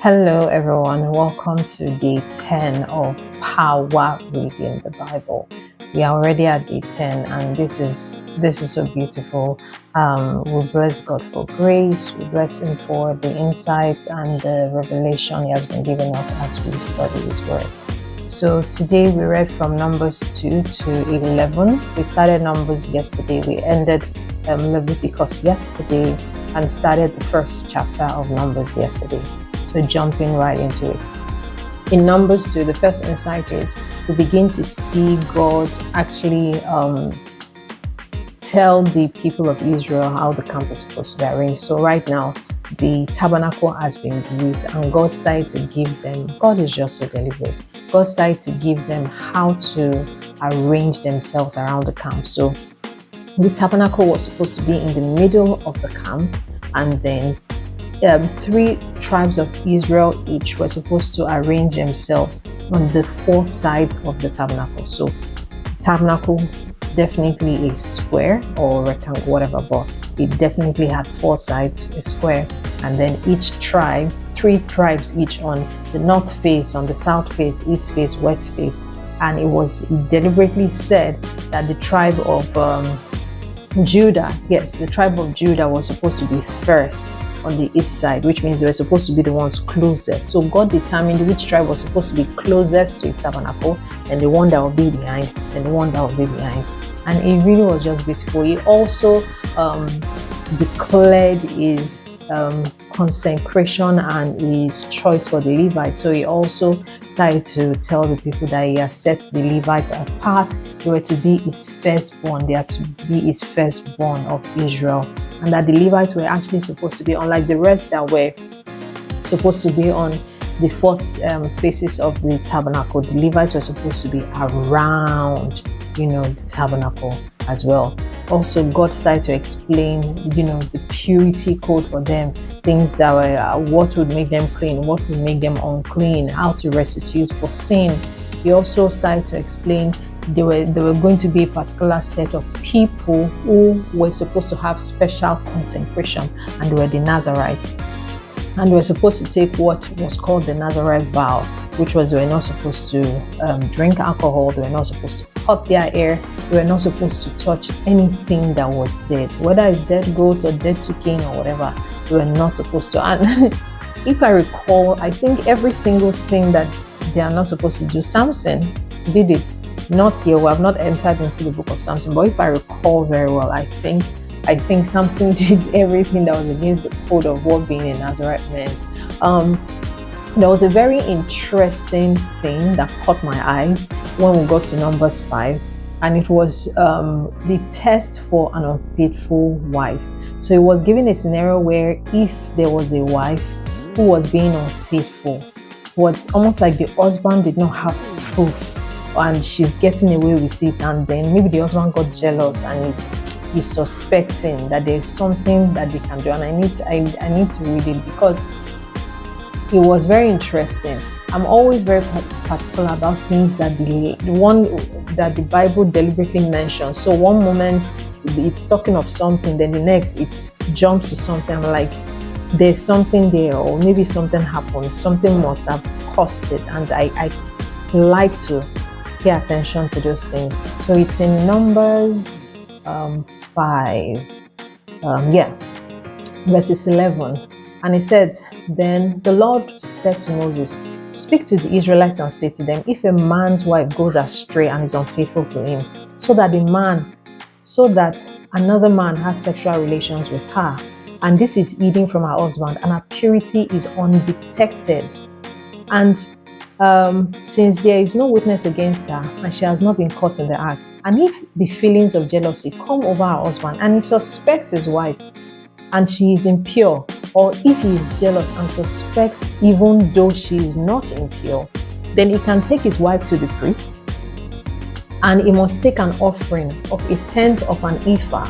Hello, everyone. Welcome to day 10 of Power Reading the Bible. We are already at day 10, and this is so beautiful. We bless God for grace. We bless Him for the insights and the revelation He has been giving us as we study His Word. So today we read from Numbers 2 to 11. We started Numbers yesterday. We ended Leviticus yesterday and started the first chapter of Numbers yesterday. So jumping right into it. In Numbers 2, the first insight is we begin to see God actually tell the people of Israel how the camp is supposed to be arranged. So right now, the tabernacle has been built and God started to give them, God is just so deliberate. God started to give them how to arrange themselves around the camp. So the tabernacle was supposed to be in the middle of the camp, and then 3 tribes of Israel each were supposed to arrange themselves on the 4 sides of the tabernacle. So tabernacle definitely is square or rectangle, whatever, but it definitely had 4 sides, a square, and then each tribe, 3 tribes each on the north face, on the south face, east face, west face. And it deliberately said that the tribe of Judah, yes, the tribe of Judah was supposed to be first on the east side, which means they were supposed to be the ones closest. So God determined which tribe was supposed to be closest to his tabernacle, and the one that will be behind, and the one that will be behind. And it really was just beautiful. He also declared his consecration and his choice for the Levites. So he also started to tell the people that he has set the Levites apart. They were to be his firstborn. They are to be his firstborn of Israel. And that the Levites were actually supposed to be, unlike the rest that were supposed to be on the 4 faces of the tabernacle, the Levites were supposed to be around, the tabernacle as well. Also, God started to explain, the purity code for them, things that were, what would make them clean, what would make them unclean, how to restitute for sin. He also started to explain there were going to be a particular set of people who were supposed to have special consecration, and they were the Nazarites. And they were supposed to take what was called the Nazarite vow, which was they were not supposed to drink alcohol, they were not supposed to cut their hair, they were not supposed to touch anything that was dead, whether it's dead goat or dead chicken or whatever, they were not supposed to. And if I recall, I think every single thing that they are not supposed to do, Samson did it. Not here, we have not entered into the book of Samson, but if I recall very well, I think Samson did everything that was against the code of what being a Nazarite meant. There was a very interesting thing that caught my eyes when we got to Numbers 5, and it was the test for an unfaithful wife. So it was given a scenario where if there was a wife who was being unfaithful, what's almost like the husband did not have proof and she's getting away with it, and then maybe the husband got jealous and he's suspecting that there's something that they can do. And I need to read it because it was very interesting. I'm always very particular about things that the one that the Bible deliberately mentions. So one moment it's talking of something, then the next it jumps to something like there's something there, or maybe something happened, something must have caused it, and I like to pay attention to those things. So it's in Numbers 5, verses 11, and it says, "Then the Lord said to Moses, speak to the Israelites and say to them, if a man's wife goes astray and is unfaithful to him, so that another man has sexual relations with her, and this is hidden from her husband, and her purity is undetected, and since there is no witness against her, and she has not been caught in the act, and if the feelings of jealousy come over her husband, and he suspects his wife, and she is impure, or if he is jealous and suspects even though she is not impure, then he can take his wife to the priest, and he must take an offering of 1/10 of an ephah,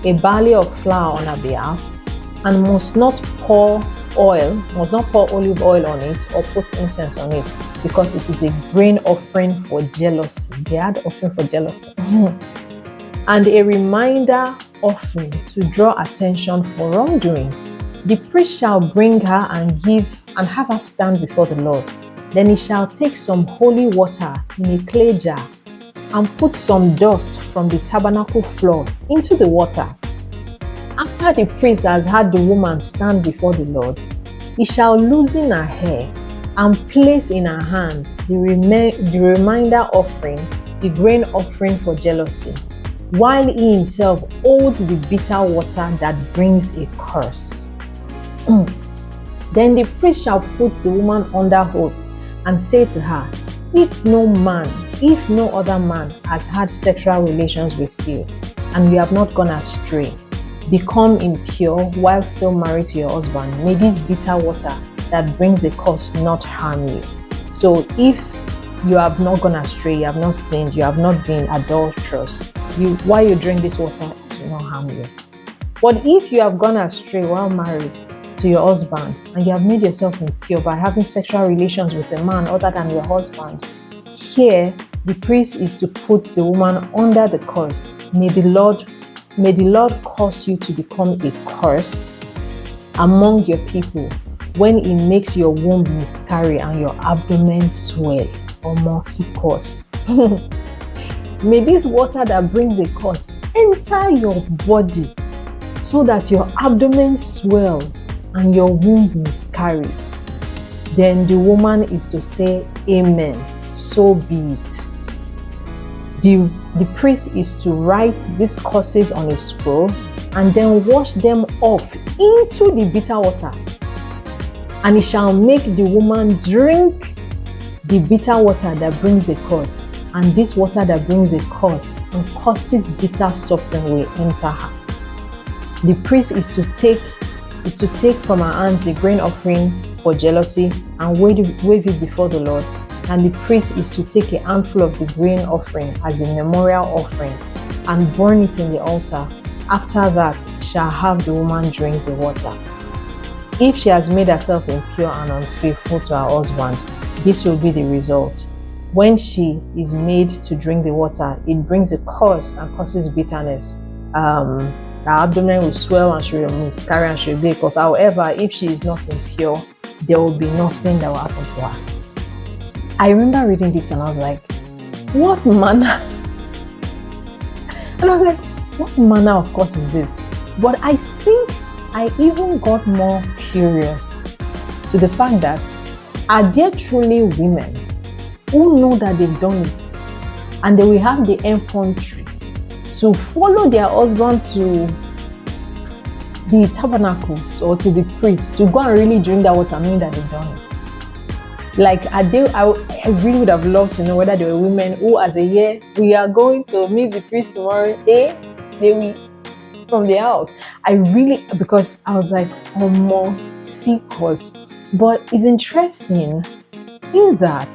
a barley of flour on her behalf, and must not pour olive oil on it or put incense on it, because it is a grain offering for jealousy." They had offering for jealousy. "And a reminder offering to draw attention for wrongdoing. The priest shall bring her and have her stand before the Lord. Then he shall take some holy water in a clay jar and put some dust from the tabernacle floor into the water. After the priest has had the woman stand before the Lord, he shall loosen her hair and place in her hands the reminder offering, the grain offering for jealousy, while he himself holds the bitter water that brings a curse. Then the priest shall put the woman under oath and say to her, if no other man has had sexual relations with you, and you have not gone astray, become impure while still married to your husband, may this bitter water that brings a curse not harm you. So if you have not gone astray, you have not sinned, you have not been adulterous, while you drink this water, it will not harm you. But if you have gone astray while married to your husband and you have made yourself impure by having sexual relations with a man other than your husband, here the priest is to put the woman under the curse. May the Lord cause you to become a curse among your people when he makes your womb miscarry and your abdomen swell or more sickos. May this water that brings a curse enter your body so that your abdomen swells and your womb miscarries. Then the woman is to say, Amen, so be it. The priest is to write these curses on a scroll and then wash them off into the bitter water. And he shall make the woman drink the bitter water that brings a curse. And this water that brings a curse and causes bitter suffering will enter her. The priest is to take from her hands the grain offering for jealousy and wave it before the Lord. And the priest is to take a handful of the grain offering as a memorial offering and burn it in the altar. After that, shall have the woman drink the water. If she has made herself impure and unfaithful to her husband, this will be the result. When she is made to drink the water, it brings a curse and causes bitterness. Her abdomen will swell and she will miscarry and she will be a curse. However, if she is not impure, there will be nothing that will happen to her. I remember reading this and I was like, what manner? And I was like, what manner of curse is this? But I think I even got more curious to the fact that are there truly women who know that they've done it and they will have the effrontery to follow their husband to the tabernacle or to the priest to go and really drink that water knowing that they've done it? Like, I really would have loved to know whether there were women who, as a year, we are going to meet the priest tomorrow, they will from the house. Because I was like, oh, more seekers. But it's interesting in that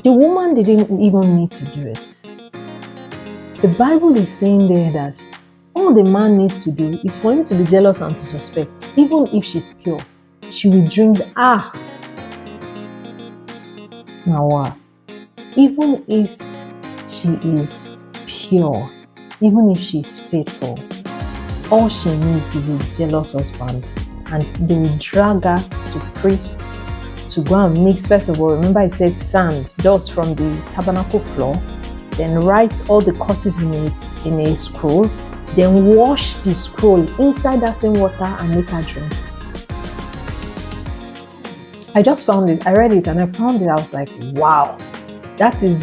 the woman didn't even need to do it. The Bible is saying there that all the man needs to do is for him to be jealous and to suspect. Even if she's pure, she will drink Now, even if she is pure, even if she is faithful, all she needs is a jealous husband, and they will drag her to priest to go and mix. First of all, remember I said sand, dust from the tabernacle floor, then write all the curses in a scroll, then wash the scroll inside that same water and make her drink. I just found it, I read it and I found it, I was like, wow, that is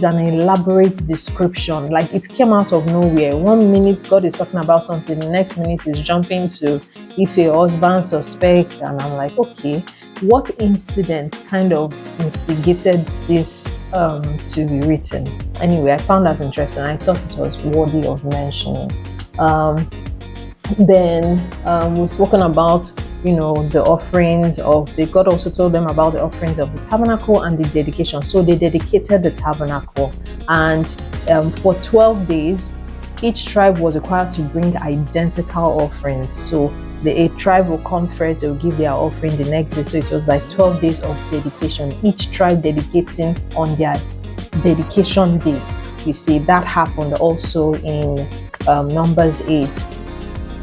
an elaborate description. Like, it came out of nowhere. 1 minute God is talking about something, the next minute is jumping to if a husband suspects, and I'm like, okay, what incident kind of instigated this to be written? Anyway, I found that interesting. I thought it was worthy of mentioning. Then we've spoken about the offerings God also told them about the offerings of the tabernacle and the dedication. So they dedicated the tabernacle, and for 12 days each tribe was required to bring identical offerings. So a tribe will come first, they will give their offering the next day. So it was like 12 days of dedication, each tribe dedicating on their dedication date. You see, that happened also in Numbers 8.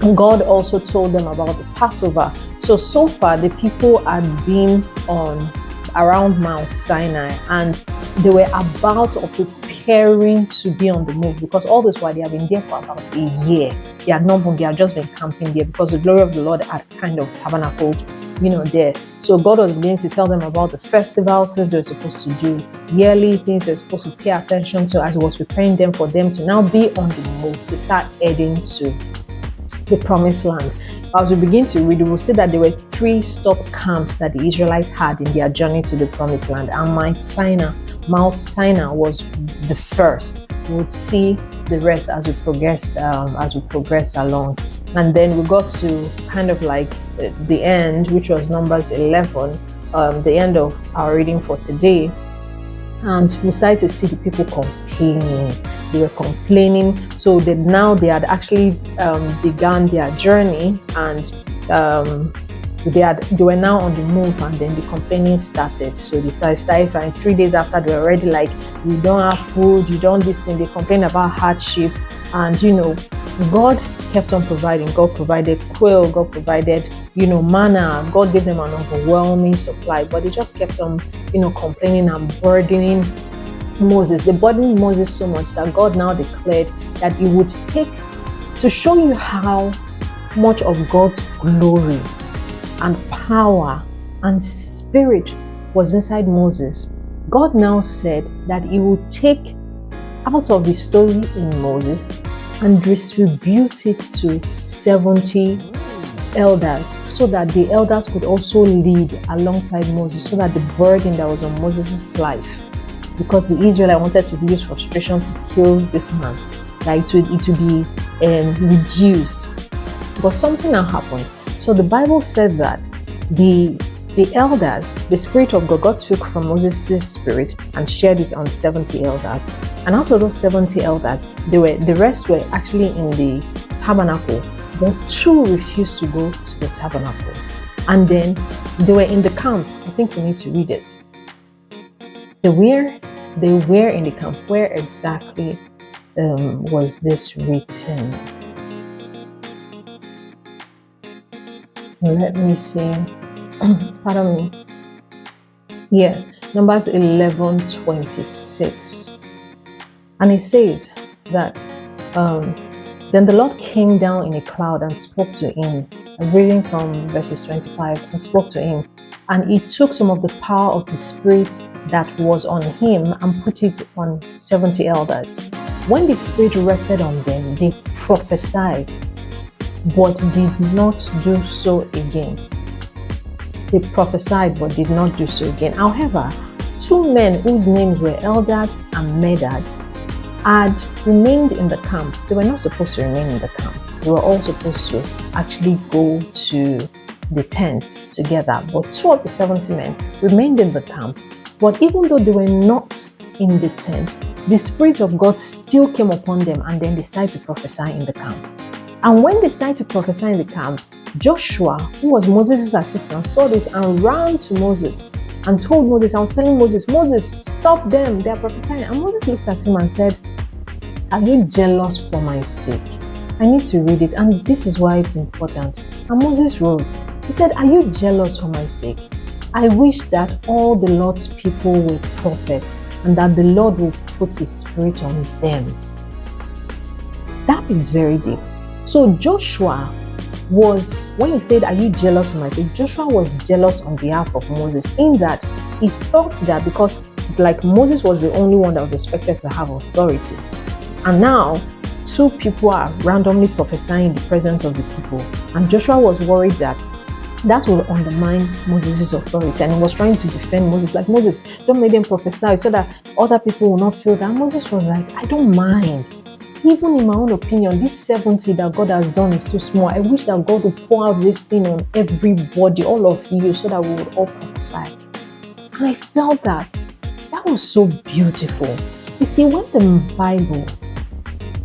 God also told them about the Passover. So far, the people had been on around Mount Sinai, and they were about or preparing to be on the move, because all this while they have been there for about a year. They had not moved, they had just been camping there because the glory of the Lord had kind of tabernacled, there. So God was beginning to tell them about the festivals, things they were supposed to do, yearly things they were supposed to pay attention to, as He was preparing them for them to now be on the move, to start heading to the promised land. As we begin to read, we will see that there were 3 stop camps that the Israelites had in their journey to the promised land, and Mount Sinai was the first. We would see the rest as we progress along. And then we got to kind of like the end, which was Numbers 11, the end of our reading for today. And we started to see the people complaining. They were complaining. So they had actually begun their journey, and they were now on the move, and then the complaining started. So they started, and 3 days after, they were already like, you don't have food, you don't listen. They complained about hardship, and God kept on providing. God provided quail, God provided manna. God gave them an overwhelming supply, but they just kept on complaining and burdening Moses. They burdened Moses so much that God now declared that He would take, to show you how much of God's glory and power and spirit was inside Moses. God now said that He would take out of the story in Moses and distribute it to 70 elders, so that the elders could also lead alongside Moses, so that the burden that was on Moses' life, because the Israelites wanted to use frustration to kill this man, that it would be reduced. But something now happened. So the Bible said that the elders, the Spirit of God took from Moses' spirit and shared it on 70 elders. And out of those 70 elders, the rest were actually in the tabernacle, but 2 refused to go to the tabernacle. And then they were in the camp. I think we need to read it. They were in the camp. Where exactly was this written? Let me see. Pardon me. Yeah, Numbers 11:26. And it says that then the Lord came down in a cloud and spoke to him. I'm reading from verses 25, and spoke to him. And He took some of the power of the Spirit that was on him and put it on 70 elders. When the Spirit rested on them, they prophesied, but did not do so again. They prophesied, but did not do so again. However, 2 men whose names were Eldad and Medad had remained in the camp. They were not supposed to remain in the camp. They were all supposed to actually go to the tent together. But 2 of the 70 men remained in the camp. But even though they were not in the tent, the Spirit of God still came upon them, and then they started to prophesy in the camp. And when they started to prophesy in the camp, Joshua, who was Moses' assistant, saw this and ran to Moses and told Moses, I was telling Moses, stop them, they are prophesying. And Moses looked at him and said, are you jealous for my sake? I need to read it, and this is why it's important. And Moses wrote, he said, are you jealous for my sake? I wish that all the Lord's people were prophets, and that the Lord will put His Spirit on them. That is very deep. So Joshua was, when he said, are you jealous for my sake? Joshua was jealous on behalf of Moses, in that he thought that because it's like Moses was the only one that was expected to have authority. And now 2 people are randomly prophesying in the presence of the people. And Joshua was worried that will undermine Moses' authority. And he was trying to defend Moses, like, Moses, don't make them prophesy so that other people will not feel that. And Moses was like, I don't mind. Even in my own opinion, this 70 that God has done is too small. I wish that God would pour out this thing on everybody, all of you, so that we would all prophesy. And I felt that was so beautiful. You see, when the Bible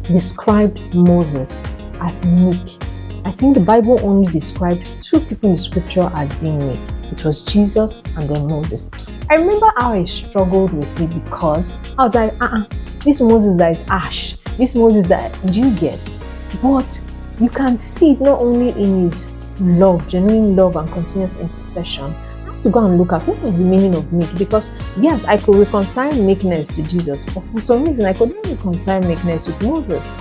described Moses as meek, I think the Bible only described 2 people in the scripture as being meek. It was Jesus and then Moses. I remember how I struggled with it, because I was like, this Moses that is ash, this Moses that, do you get? But you can see it not only in his love, genuine love and continuous intercession. I have to go and look at what was the meaning of meek, because yes, I could reconcile meekness to Jesus, but for some reason I could not reconcile meekness with Moses.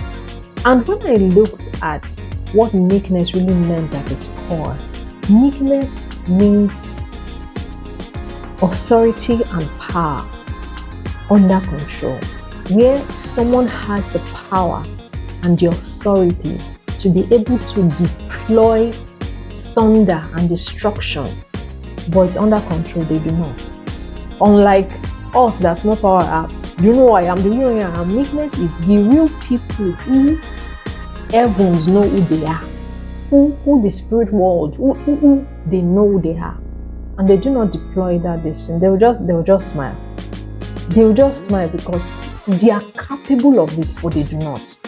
And when I looked at what meekness really meant at its core, meekness means authority and power under control, where someone has the power and the authority to be able to deploy thunder and destruction, but it's under control. They do not. Unlike us, that small power have. Do you know who I am? Do you know who I am? Meekness is the real people who heavens know who they are, who the spirit world, who they know who they are, and they do not deploy that sin. They will just smile. They will just smile because they are capable of it, but they do not.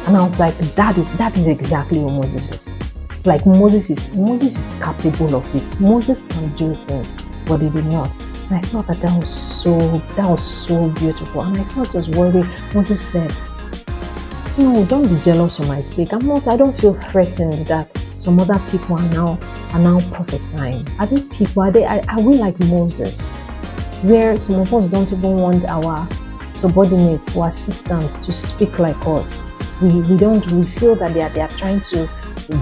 And I was like, that is exactly what Moses is. Like Moses is capable of it. Moses can do things, but they did not. And I thought that was so beautiful. And I thought it was worthy. Moses said, no, don't be jealous for my sake. I don't feel threatened that some other people are now prophesying. Are they people? Are we like Moses, where some of us don't even want our subordinates or assistants to speak like us? We feel that they are trying to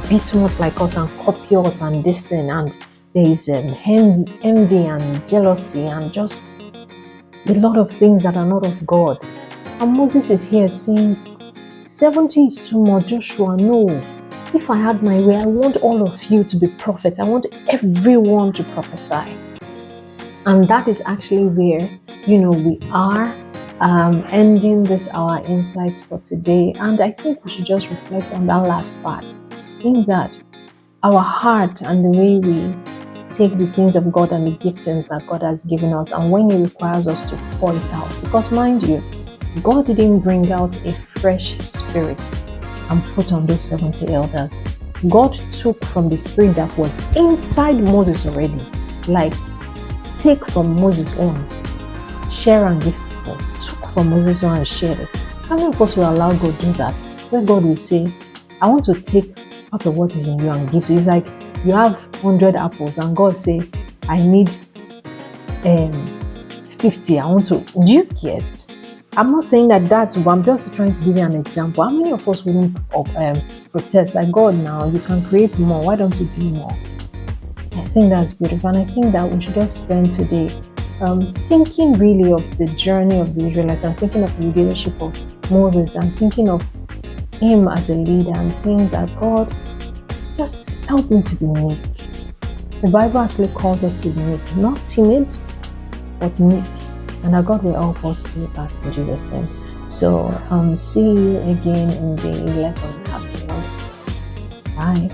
be too much like us and copy us and this thing, and there is envy and jealousy and just a lot of things that are not of God. And Moses is here saying, 70 is too much, Joshua. No, if I had my way, I want all of you to be prophets. I want everyone to prophesy. And that is actually where, we are ending our insights for today. And I think we should just reflect on that last part, in that our heart and the way we take the things of God and the giftings that God has given us, and when He requires us to pour it out. Because mind you, God didn't bring out a fresh spirit and put on those 70 elders. God took from the spirit that was inside Moses already. Like, take from Moses' own, share and give people. Took from Moses' own and shared it. How many of us will allow God to do that? Where God will say, I want to take out of what is in you and give to you. It's like you have 100 apples and God say, I need 50. I want to. Do you get? I'm not saying that's, but I'm just trying to give you an example. How many of us wouldn't protest like, God, now you can create more, why don't you do more? I think that's beautiful, and I think that we should just spend today thinking really of the journey of the Israelites, and thinking of the leadership of Moses, and thinking of him as a leader, and saying that, God, just help me to be meek. The Bible actually calls us to be meek, not timid, but meek. And that God will help us do that in Jesus' name. So see you again in the 11th chapter. Bye.